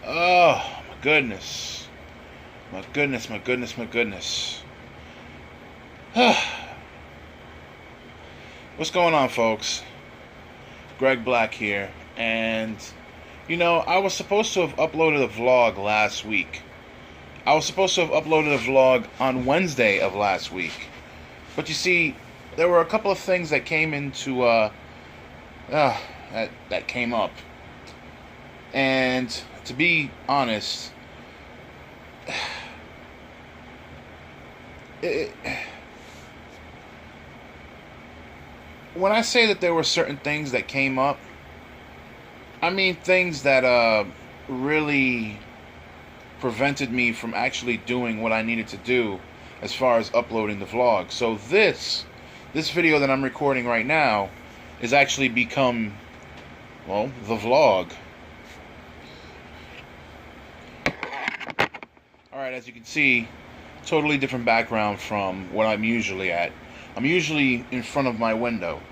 Oh, my goodness. My goodness, my goodness, my goodness. What's going on, folks? Greg Black here. And, I was supposed to have uploaded a vlog last week. I was supposed to have uploaded a vlog on Wednesday of last week. But you see, there were a couple of things that came into, that came up. And to be honest, when I say that there were certain things that came up, I mean things that really prevented me from actually doing what I needed to do as far as uploading the vlog. So this video that I'm recording right now is actually become, well, the vlog. Alright, as you can see, totally different background from what I'm usually at. I'm usually in front of my window,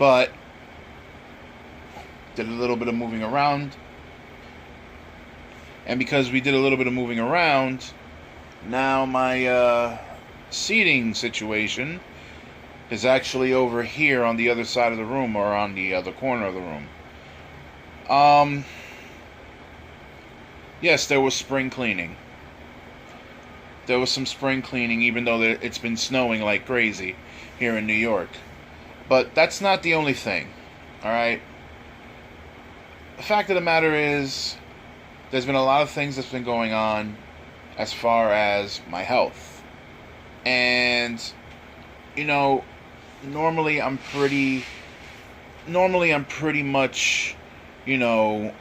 but did a little bit of moving around. And because we did a little bit of moving around, now my seating situation is actually over here on the other side of the room, or on the other corner of the room. Yes, there was spring cleaning. There was some spring cleaning, even though it's been snowing like crazy here in New York. But that's not the only thing, alright? The fact of the matter is, there's been a lot of things that's been going on as far as my health. And, normally I'm pretty much, while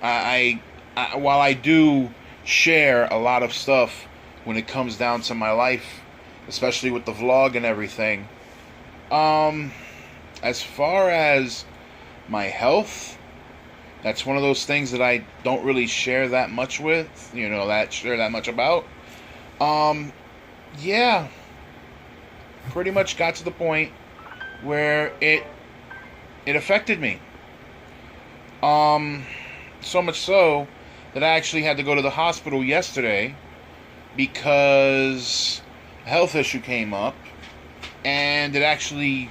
I do share a lot of stuff when it comes down to my life, especially with the vlog and everything, as far as my health, that's one of those things that I don't really share that much with, share that much about. Yeah, pretty much got to the point where it affected me. So much so that I actually had to go to the hospital yesterday because a health issue came up, and it actually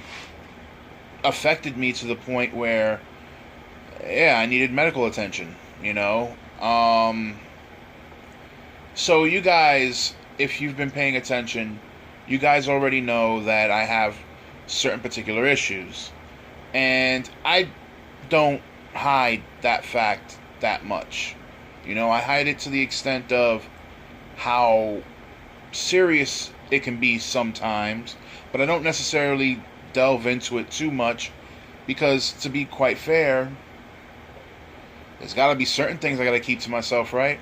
affected me to the point where, yeah, I needed medical attention, So you guys, if you've been paying attention, you guys already know that I have certain particular issues. And I don't hide that fact that much. I hide it to the extent of how serious it can be sometimes, but I don't necessarily delve into it too much, because to be quite fair, there's got to be certain things I got to keep to myself, right?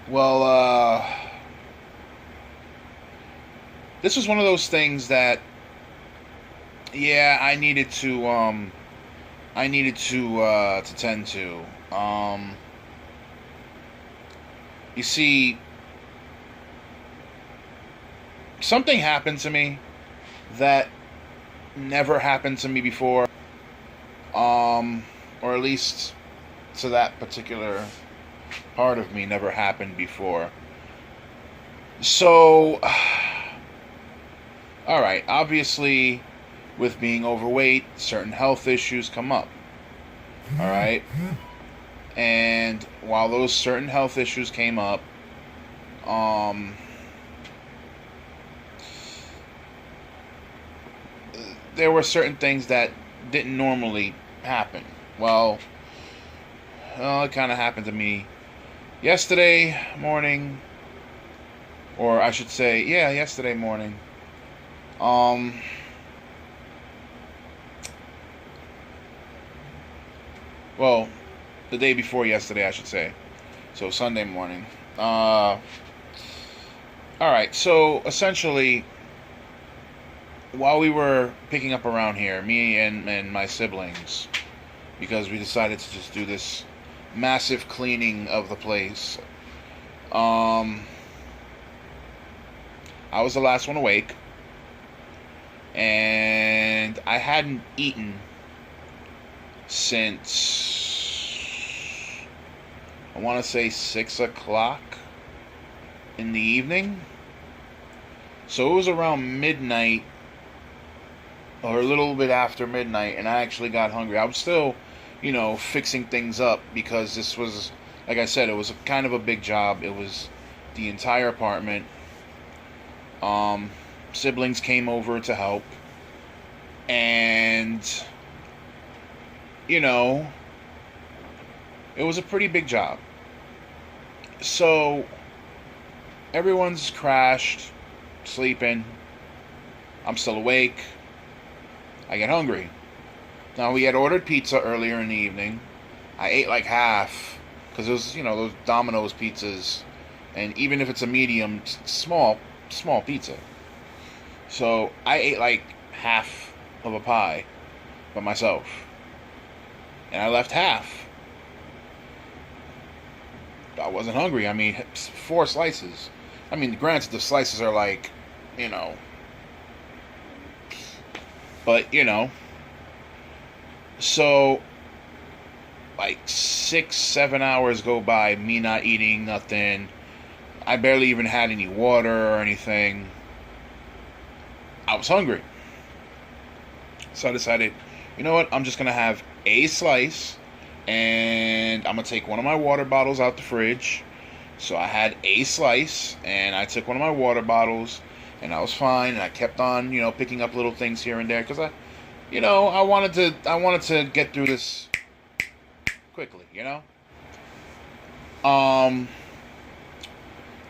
Well, this was one of those things that, yeah, I needed to tend to. You see, something happened to me that never happened to me before, or at least to that particular part of me never happened before. So, alright, obviously, with being overweight, certain health issues come up, alright? And while those certain health issues came up, there were certain things that didn't normally happen. Well, it kind of happened to me yesterday morning, or I should say, yeah, yesterday morning. Well, the day before yesterday, I should say. So Sunday morning. Alright, so essentially, while we were picking up around here, me and my siblings, because we decided to just do this massive cleaning of the place, I was the last one awake, and I hadn't eaten since I want to say 6 o'clock in the evening. So it was around midnight, or a little bit after midnight, and I actually got hungry. I was still, fixing things up because this was, like I said, it was kind of a big job. It was the entire apartment. Siblings came over to help, and it was a pretty big job. So everyone's crashed, sleeping. I'm still awake. I get hungry. Now, we had ordered pizza earlier in the evening. I ate like half because it was, those Domino's pizzas, and even if it's a medium, small pizza. So I ate like half of a pie by myself, and I left half. I wasn't hungry. I mean, 4 slices. I mean, granted, the slices are like, but so like 6-7 hours go by, me not eating nothing. I barely even had any water or anything. I was hungry. So I decided, you know what? I'm just going to have a slice, and I'm going to take one of my water bottles out the fridge. So I had a slice, and I took one of my water bottles, and I was fine. And I kept on, picking up little things here and there because I wanted to get through this quickly,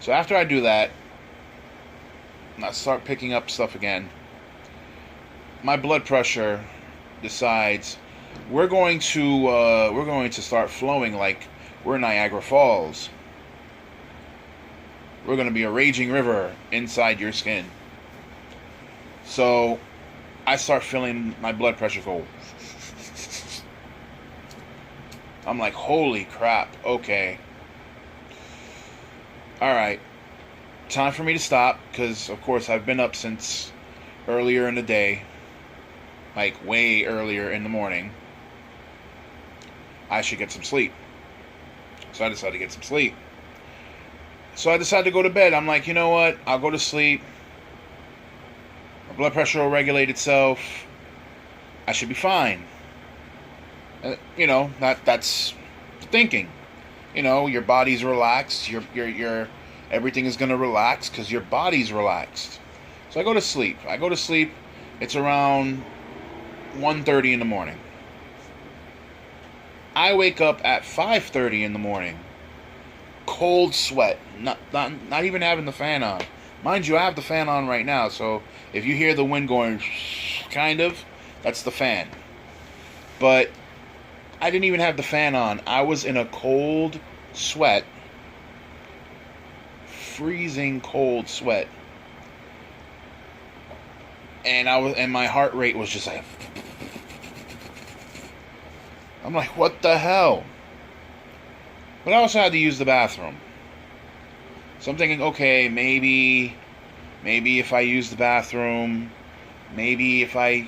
So after I do that, I start picking up stuff again. My blood pressure decides we're going to start flowing like we're Niagara Falls. We're going to be a raging river inside your skin. So I start feeling my blood pressure go. I'm like, holy crap, okay. Alright. Time for me to stop, because of course I've been up since earlier in the day. Like way earlier in the morning. I should get some sleep. So I decided to get some sleep. So I decided to go to bed. I'm like, you know what? I'll go to sleep. My blood pressure will regulate itself. I should be fine. That's thinking. Your body's relaxed. Your everything is gonna relax because your body's relaxed. So I go to sleep. It's around 1:30 in the morning. I wake up at 5:30 in the morning. Cold sweat. Not even having the fan on. Mind you, I have the fan on right now, so if you hear the wind going kind of, that's the fan. But I didn't even have the fan on. I was in a cold sweat. Freezing cold sweat. And my heart rate was just like, I'm like, what the hell? But I also had to use the bathroom. So I'm thinking, okay, maybe if I use the bathroom, maybe if I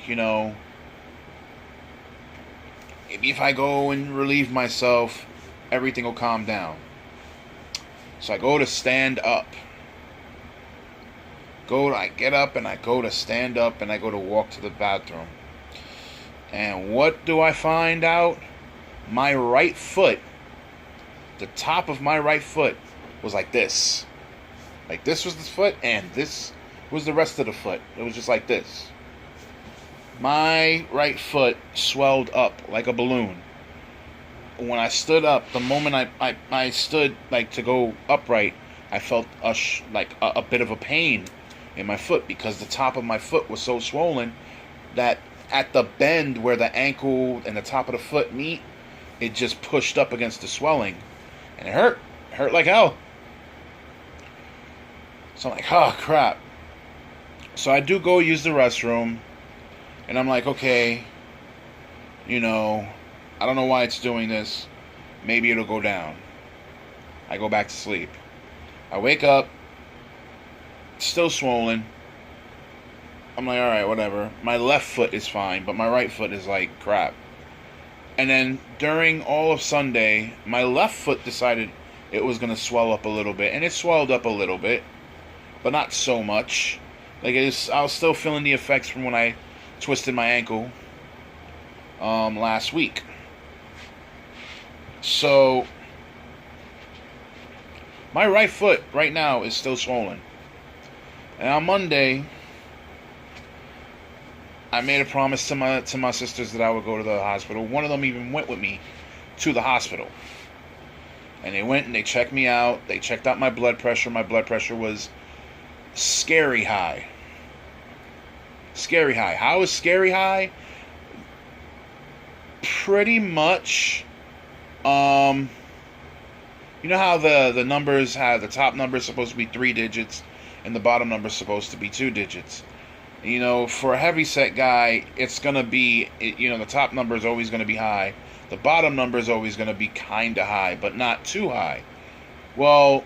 go and relieve myself, everything will calm down. So I go to stand up. I get up and I go to stand up and I go to walk to the bathroom. And what do I find out? My right foot, the top of my right foot was like this. Like this was the foot and this was the rest of the foot. It was just like this. My right foot swelled up like a balloon. When I stood up, the moment I stood like to go upright, I felt a bit of a pain in my foot because the top of my foot was so swollen that at the bend where the ankle and the top of the foot meet, it just pushed up against the swelling. And it hurt. It hurt like hell. So I'm like, oh crap. So I do go use the restroom. And I'm like, okay, I don't know why it's doing this. Maybe it'll go down. I go back to sleep. I wake up, still swollen. I'm like, alright, whatever. My left foot is fine, but my right foot is like crap. And then during all of Sunday, my left foot decided it was going to swell up a little bit. And it swelled up a little bit, but not so much. I was still feeling the effects from when I twisted my ankle last week. So my right foot right now is still swollen. And on Monday, I made a promise to my sisters that I would go to the hospital. One of them even went with me to the hospital. And they went and they checked me out. They checked out my blood pressure. My blood pressure was scary high. Scary high. How is scary high? Pretty much, you know how the numbers have, the top number is supposed to be 3 digits and the bottom number is supposed to be 2 digits. You know, for a heavyset guy, it's going to be, the top number is always going to be high. The bottom number is always going to be kind of high, but not too high. Well,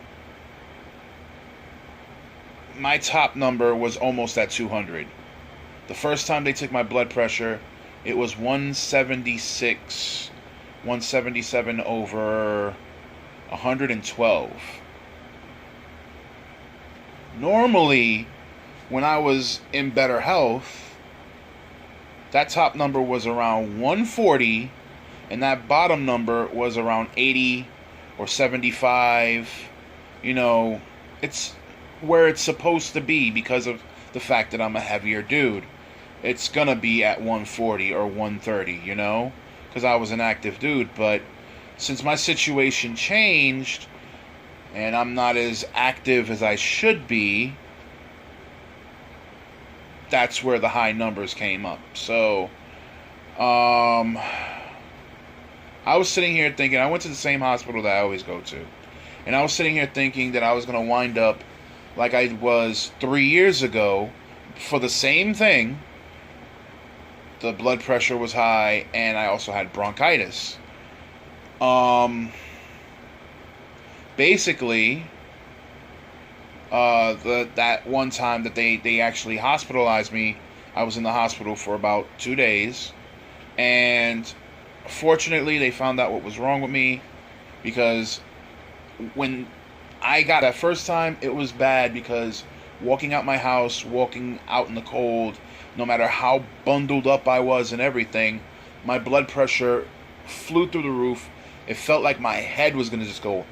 my top number was almost at 200. The first time they took my blood pressure, it was 176, 177 over 112. Normally, when I was in better health, that top number was around 140, and that bottom number was around 80 or 75. It's where it's supposed to be because of the fact that I'm a heavier dude. It's gonna be at 140 or 130, because I was an active dude. But since my situation changed and I'm not as active as I should be, that's where the high numbers came up. So, I was sitting here thinking, I went to the same hospital that I always go to. And I was sitting here thinking that I was going to wind up like I was 3 years ago for the same thing. The blood pressure was high, and I also had bronchitis. Basically, that one time that they actually hospitalized me, I was in the hospital for about 2 days, and fortunately they found out what was wrong with me, because when I got that first time, it was bad because walking out my house, walking out in the cold, no matter how bundled up I was and everything, my blood pressure flew through the roof. It felt like my head was going to just go,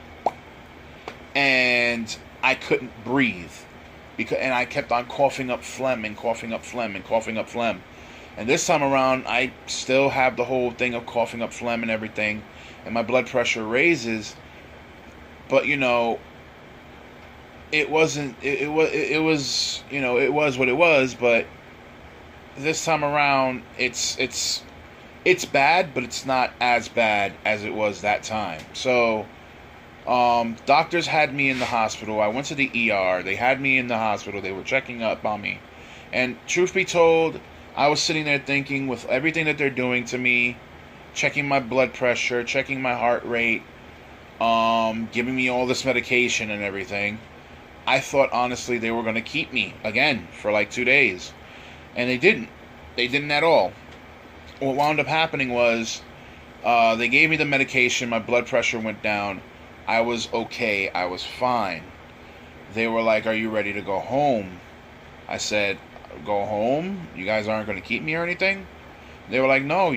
and I couldn't breathe, and I kept on coughing up phlegm and coughing up phlegm and coughing up phlegm. And this time around, I still have the whole thing of coughing up phlegm and everything, and my blood pressure raises. But it wasn't. It was. It was what it was. But this time around, it's bad, but it's not as bad as it was that time. So, doctors had me in the hospital. I went to the ER. They had me in the hospital. They were checking up on me. And truth be told, I was sitting there thinking, with everything that they're doing to me, checking my blood pressure, checking my heart rate, giving me all this medication and everything, I thought honestly they were going to keep me again for like 2 days. And they didn't. They didn't at all. What wound up happening was, they gave me the medication, my blood pressure went down, I was okay, I was fine. They were like, "Are you ready to go home?" I said, "Go home? You guys aren't going to keep me or anything?" They were like, "No,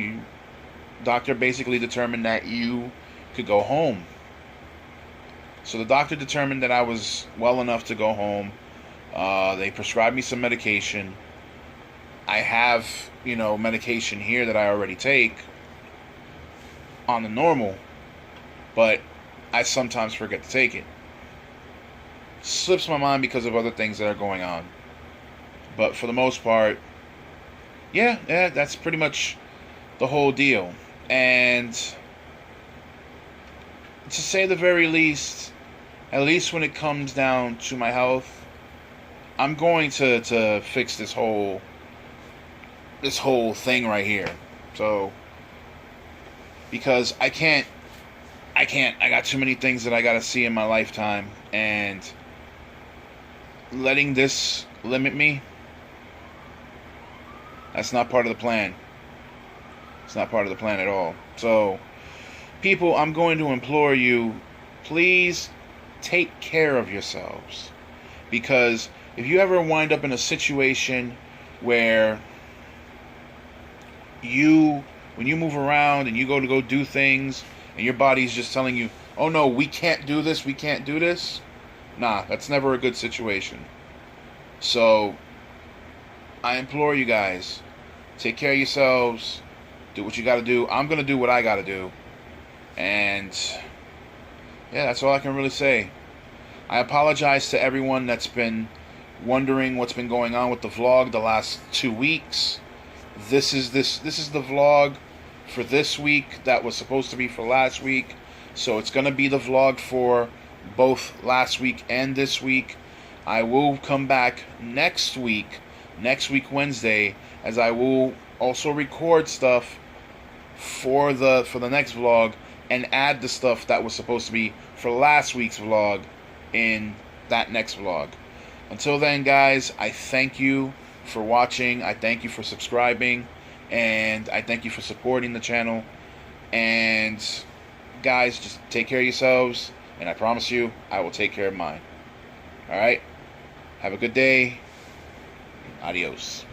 doctor basically determined that you could go home." So the doctor determined that I was well enough to go home. They prescribed me some medication. I have, medication here that I already take on the normal, but I sometimes forget to take it. Slips my mind because of other things that are going on. But for the most part, yeah, that's pretty much the whole deal. And to say the very least, at least when it comes down to my health, I'm going to fix this whole thing right here. So, because I got too many things that I gotta see in my lifetime, and letting this limit me, that's not part of the plan. It's not part of the plan at all. So, people, I'm going to implore you, please take care of yourselves. Because if you ever wind up in a situation where when you move around and you go to go do things and your body's just telling you, oh no, we can't do this, we can't do this. Nah, that's never a good situation. So, I implore you guys, take care of yourselves, do what you gotta do. I'm gonna do what I gotta do. And, yeah, that's all I can really say. I apologize to everyone that's been wondering what's been going on with the vlog the last 2 weeks. This is the vlog for this week that was supposed to be for last week. So it's going to be the vlog for both last week and this week. I will come back next week Wednesday, as I will also record stuff for the next vlog and add the stuff that was supposed to be for last week's vlog in that next vlog. Until then, guys, I thank you for watching. I thank you for subscribing, and I thank you for supporting the channel. And guys, just take care of yourselves, and I promise you I will take care of mine. Alright? Have a good day. Adios.